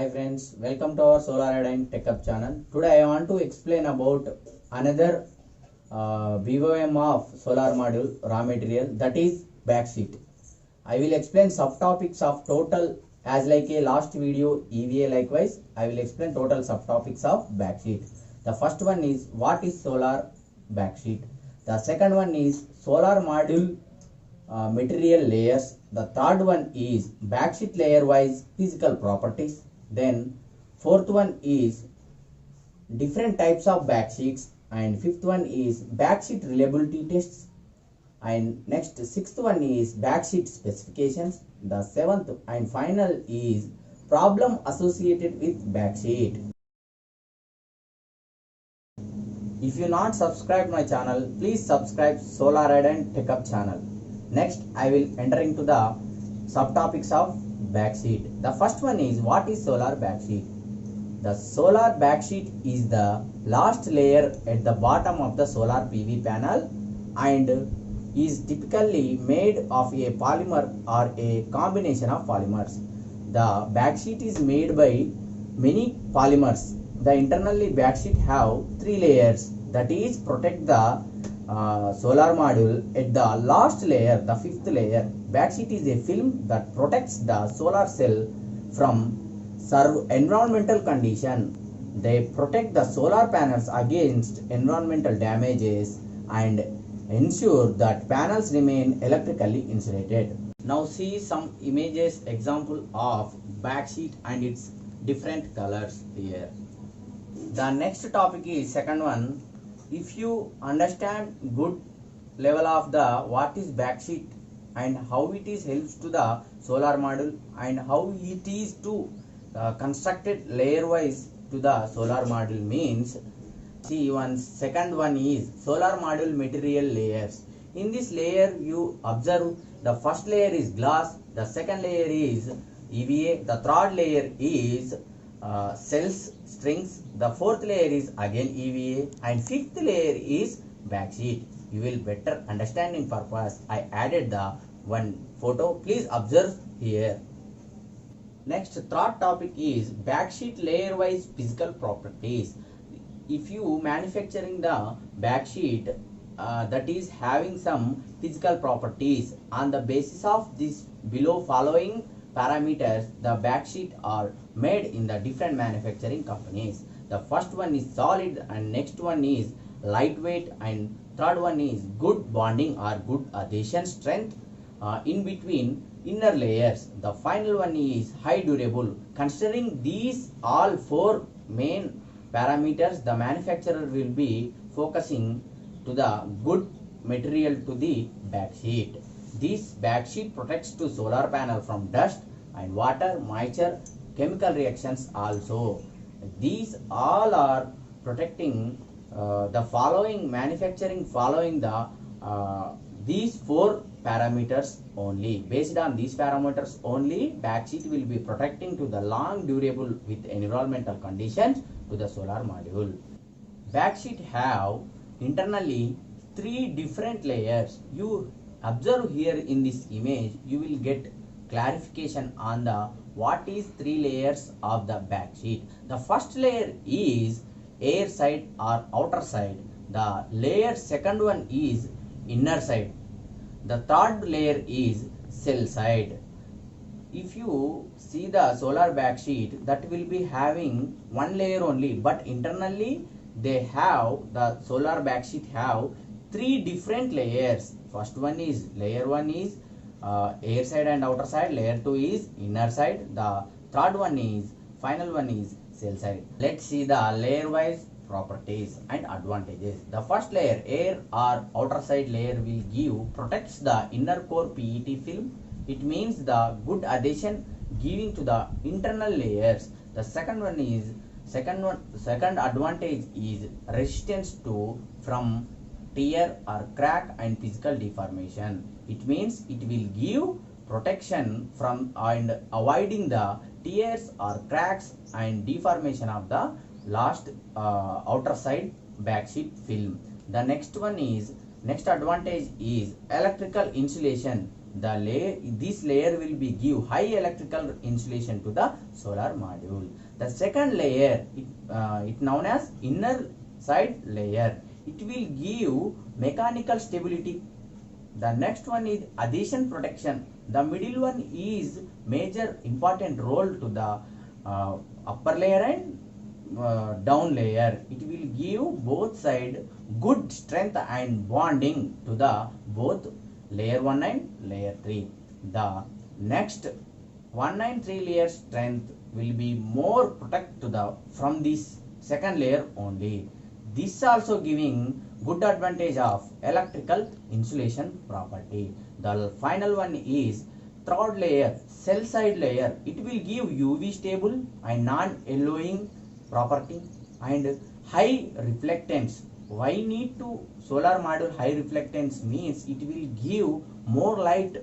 Hi friends, welcome to our Solar Iodine Tech Up channel. Today I want to explain about another BOM of solar module raw material, that is backsheet. I will explain subtopics of total as like a last video EVA. Likewise I will explain total subtopics of backsheet. The first one is what is solar backsheet. The second one is solar module material layers. The third one is backsheet layer wise physical properties. Then fourth one is different types of backsheets, and fifth one is backsheet reliability tests, and next sixth one is backsheet specifications. The seventh and final is problem associated with backsheet. If you not subscribed my channel, please subscribe Solar Iodine Tech Up channel. Next I will enter into the subtopics of backsheet. The first one is what is solar backsheet. The solar backsheet is the last layer at the bottom of the solar PV panel and is typically made of a polymer or a combination of polymers. The backsheet is made by many polymers. The internally backsheet have three layers, that is protect the solar module. At the last layer, the fifth layer, backsheet is a film that protects the solar cell from environmental condition. They protect the solar panels against environmental damages and ensure that panels remain electrically insulated. Now see some images example of backsheet and its different colors here. The next topic is second one. If you understand good level of the what is backsheet and how it is helps to the solar module and how it is to constructed layer wise to the solar module means, see one second one is solar module material layers. In this layer you observe the first layer is glass, the second layer is EVA, the third layer is cells strings, the fourth layer is again EVA, and fifth layer is backsheet. You will better understanding purpose I added the one photo, please observe here. Next third topic is backsheet layer wise physical properties. If you manufacturing the backsheet that is having some physical properties, on the basis of this below following parameters the backsheet are made in the different manufacturing companies. The first one is solid, and next one is lightweight, and third one is good bonding or good adhesion strength in between inner layers. The final one is high durable. Considering these all four main parameters, the manufacturer will be focusing to the good material to the backsheet. This backsheet protects to solar panel from dust and water, moisture, chemical reactions also. These all are protecting the following manufacturing following the these four parameters only. Based on these parameters only, backsheet will be protecting to the long durable with environmental conditions to the solar module. Backsheet have internally three different layers. You observe here in this image, you will get clarification on the what is three layers of the backsheet. The first layer is air side or outer side. The layer second one is inner side. The third layer is cell side. If you see the solar backsheet, that will be having one layer only, but internally they have the solar backsheet have three different layers. First one is layer one is air side and outer side, layer 2 is inner side, the third one is final one is cell side. Let's see the layer wise properties and advantages. The first layer, air or outer side layer, will give protects the inner core PET film. It means the good adhesion giving to the internal layers. The second advantage is resistance to from tear or crack and physical deformation. It means it will give protection from and avoiding the tears or cracks and deformation of the last outer side backsheet film. The next advantage is electrical insulation. This layer will be give high electrical insulation to the solar module. The second layer, it known as inner side layer. It will give mechanical stability. The next one is adhesion protection. The middle one is major important role to the upper layer and down layer. It will give both side good strength and bonding to the both layer 1 and layer 3. The next 1 and 3 layer strength will be more protect to the from this second layer only. This also giving good advantage of electrical insulation property. The final one is third layer, cell side layer. It will give UV stable and non-yellowing property and high reflectance. Why need to solar module high reflectance means it will give more light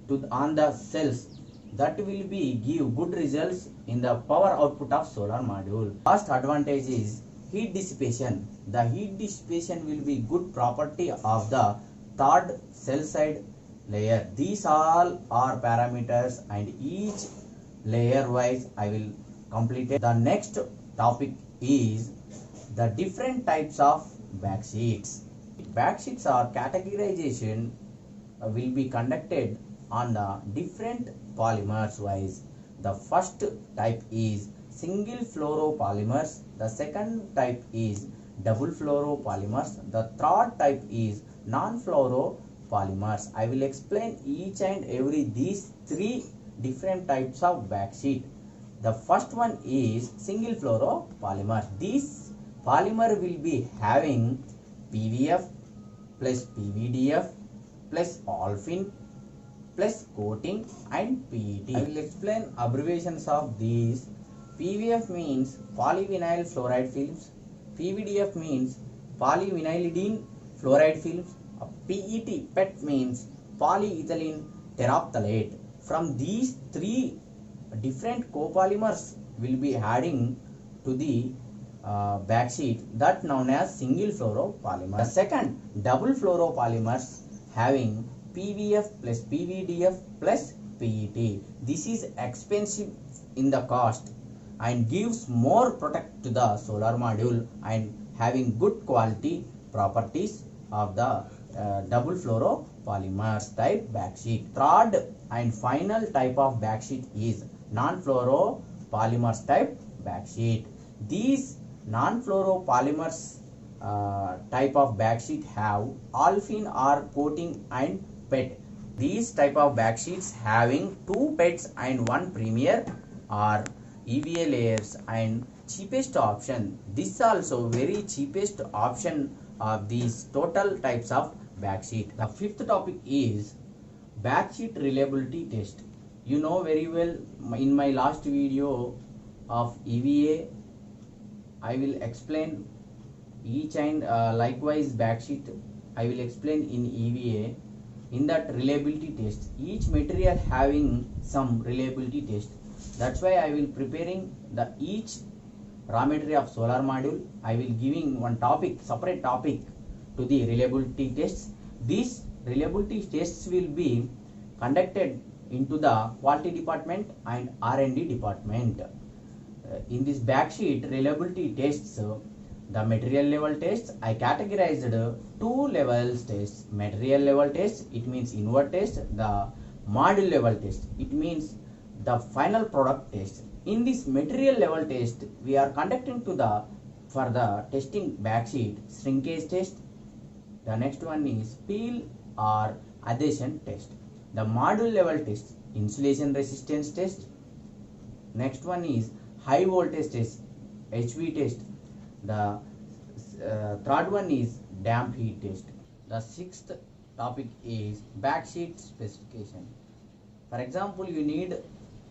to on the cells. That will be give good results in the power output of solar module. First advantage is heat dissipation. The heat dissipation will be good property of the third cell side layer. These all are parameters and each layer wise I will complete it. The next topic is the different types of backsheets. Backsheets are categorization will be conducted on the different polymers wise. The first type is single fluoropolymers. The second type is double fluoropolymers. The third type is non-fluoropolymers. I will explain each and every these three different types of backsheet. The first one is single fluoropolymer. This polymer will be having PVF plus PVDF plus olefin plus coating and PET. I will explain abbreviations of these. PVF means polyvinyl fluoride films. PVDF means polyvinylidene fluoride films. PET means polyethylene terephthalate. From these three different copolymers will be adding to the backsheet that known as single fluoropolymer. The second double fluoropolymers having PVF plus PVDF plus PET. This is expensive in the cost and gives more protect to the solar module and having good quality properties of the double fluoropolymers type backsheet. Third and final type of backsheet is non-fluoropolymers type backsheet. These non-fluoropolymers type of backsheet have olefin or coating and PET. These type of backsheets having two PETs and one premier or EVA layers and cheapest option. This also very cheapest option of these total types of backsheet. The fifth topic is backsheet reliability test. You know very well in my last video of EVA I will explain each and likewise backsheet I will explain in EVA. In that reliability test, each material having some reliability test. That's why I will preparing the each raw material of solar module. I will giving one topic, separate topic to the reliability tests. These reliability tests will be conducted into the quality department and R&D department. In this backsheet reliability tests, the material level tests, I categorized two levels tests. Material level test, it means inward test. The module level test, it means the final product test. In this material level test, we are conducting for the testing backsheet shrinkage test. The next one is peel or adhesion test. The module level test, insulation resistance test. Next one is high voltage test, HV test. The third one is damp heat test. The sixth topic is backsheet specification. For example, you need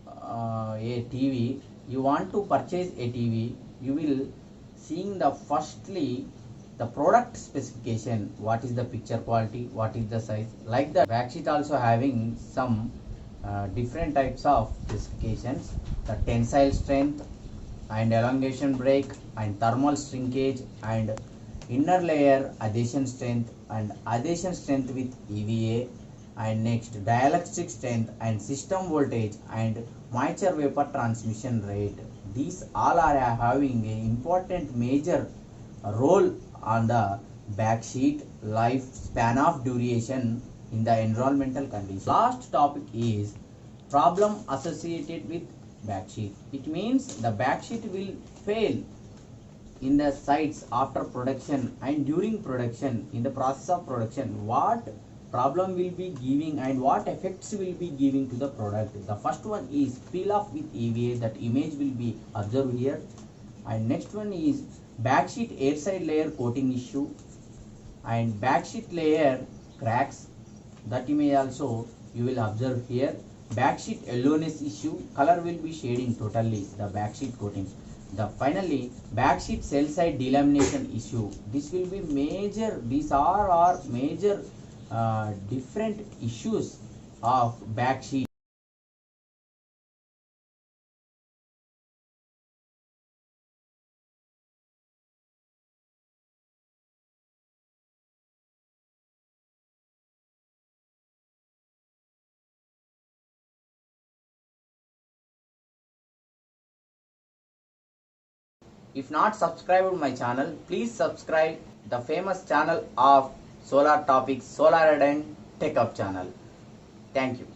a TV. You want to purchase a TV. You will seeing the firstly the product specification. What is the picture quality? What is the size? Like the backsheet also having some different types of specifications. The tensile strength and elongation break and thermal shrinkage and inner layer adhesion strength and adhesion strength with EVA and next dielectric strength and system voltage and moisture vapor transmission rate. These all are having a important major role on the backsheet life span of duration in the environmental condition. Last topic is problem associated with backsheet. It means the backsheet will fail in the sites after production and during production. In the process of production, what problem will be giving and what effects will be giving to the product. The first one is peel off with EVA, that image will be observed here, and next one is backsheet air side layer coating issue and backsheet layer cracks, that image also you will observe here. Backsheet yellowness issue, color will be shading totally the backsheet coating. The finally backsheet cell side delamination issue, this will be major, these are major different issues of backsheet. If not subscribed my channel, please subscribe the famous channel of Solar Topics, Solar and Tech Up channel. Thank you.